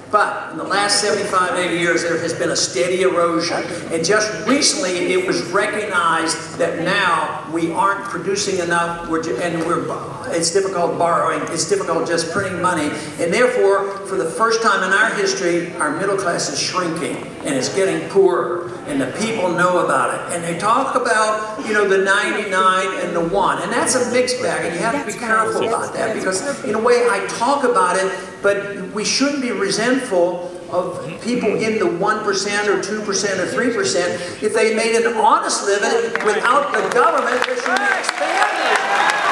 But in the last 75, 80 years, there has been a steady erosion. And just recently, it was recognized that now we aren't producing enough, it's difficult borrowing, it's difficult just printing money. And therefore, for the first time in our history, our middle class is shrinking and it's getting poorer. And the people know about it. And they talk about, you know, the 99 and the 1. And that's a mixed bag, and you have to be careful about that, because in a way I talk about it, but we shouldn't be resentful of people in the 1% or 2% or 3%. If they made an honest living without the government, they shouldn't expand those numbers.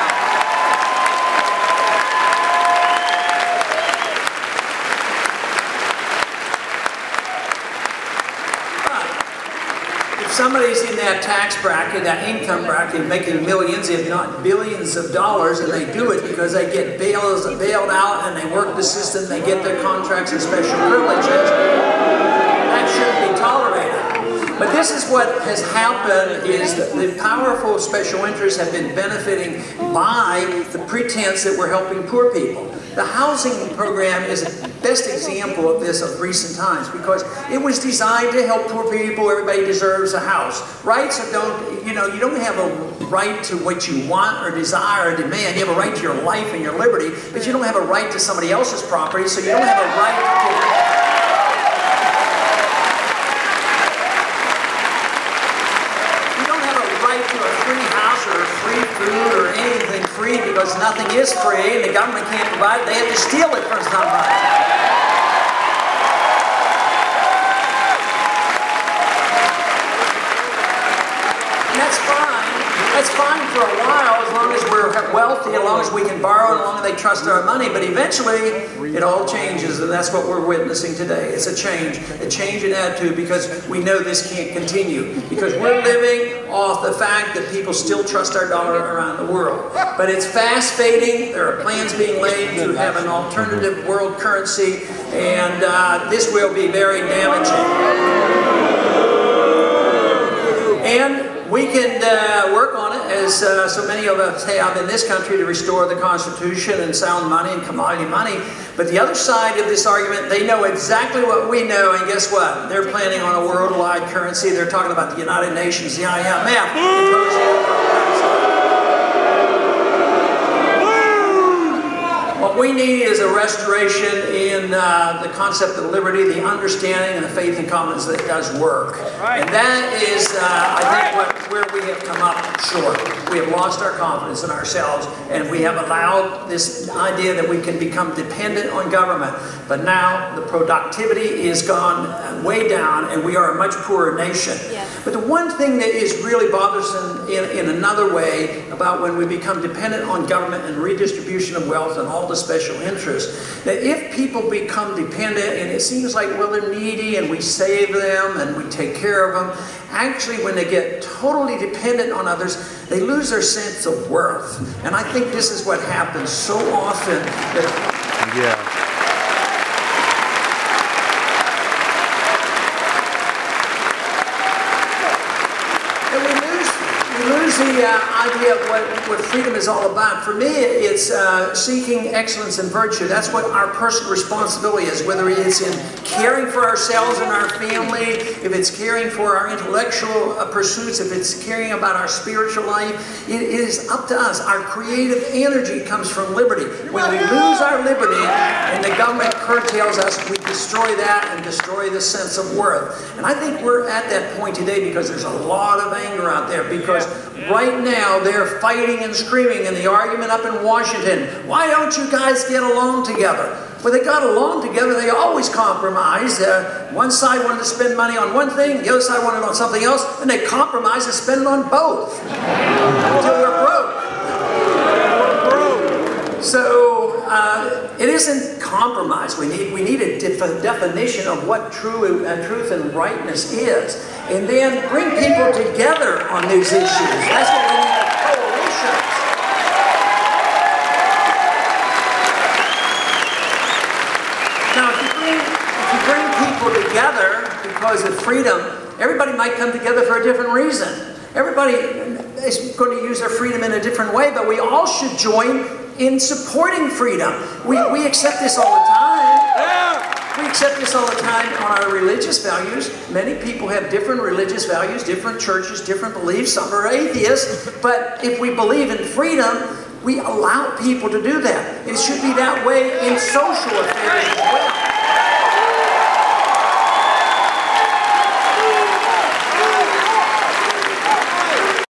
Somebody's in that tax bracket, that income bracket, making millions, if not billions of dollars, and they do it because they get bailed out and they work the system, they get their contracts and special privileges. That shouldn't be tolerated. But this is what has happened, is that the powerful special interests have been benefiting by the pretense that we're helping poor people. The housing program is the best example of this of recent times, because it was designed to help poor people. Everybody deserves a house. Rights don't, you know, you don't have a right to what you want or desire or demand. You have a right to your life and your liberty, but you don't have a right to somebody else's property, so you don't have a right to... or anything free, because nothing is free and the government can't provide it. They have to steal it from somebody. And that's fine. That's fine for a while, as long as we're wealthy, as long as we can borrow, as long as they trust our money. But eventually, it all changes, and that's what we're witnessing today. It's a change in attitude, because we know this can't continue. Because we're living off the fact that people still trust our dollar around the world. But it's fast fading. There are plans being laid to have an alternative world currency, and this will be very damaging. And we can work on it, as so many of us have in this country, to restore the Constitution and sound money and commodity money. But the other side of this argument, they know exactly what we know, and guess what? They're planning on a worldwide currency. They're talking about the United Nations, the IMF, imposing a world currency. What we need is a restoration in the concept of liberty, the understanding, and the faith and confidence that it does work. And that is, I think, where we have come up short. We have lost our confidence in ourselves, and we have allowed this idea that we can become dependent on government. But now the productivity is gone way down, and we are a much poorer nation. But the one thing that is really bothersome in another way about when we become dependent on government and redistribution of wealth and all the special interests, that if people become dependent and it seems like, well, they're needy and we save them and we take care of them, actually when they get totally dependent on others, they lose their sense of worth. And I think this is what happens so often. The idea of what freedom is all about. For me, it's seeking excellence and virtue. That's what our personal responsibility is, whether it's in caring for ourselves and our family, if it's caring for our intellectual pursuits, if it's caring about our spiritual life. It is up to us. Our creative energy comes from liberty. When we lose our liberty and the government curtails us, we destroy that and destroy the sense of worth. And I think we're at that point today because there's a lot of anger out there, because right now they're fighting and screaming in the argument up in Washington. Why don't you guys get along together? Well, they got along together. They always compromised. One side wanted to spend money on one thing, the other side wanted it on something else, and they compromised and spent it on both until they're broke. So it isn't compromise. We need a definition of what truth and rightness is, and then bring people together on these issues. That's what we need, coalitions. Now, if you bring people together because of freedom, everybody might come together for a different reason. Everybody is going to use their freedom in a different way, but we all should join in supporting freedom. We accept this all the time. We accept this all the time on our religious values. Many people have different religious values, different churches, different beliefs. Some are atheists. But if we believe in freedom, we allow people to do that. It should be that way in social affairs as well.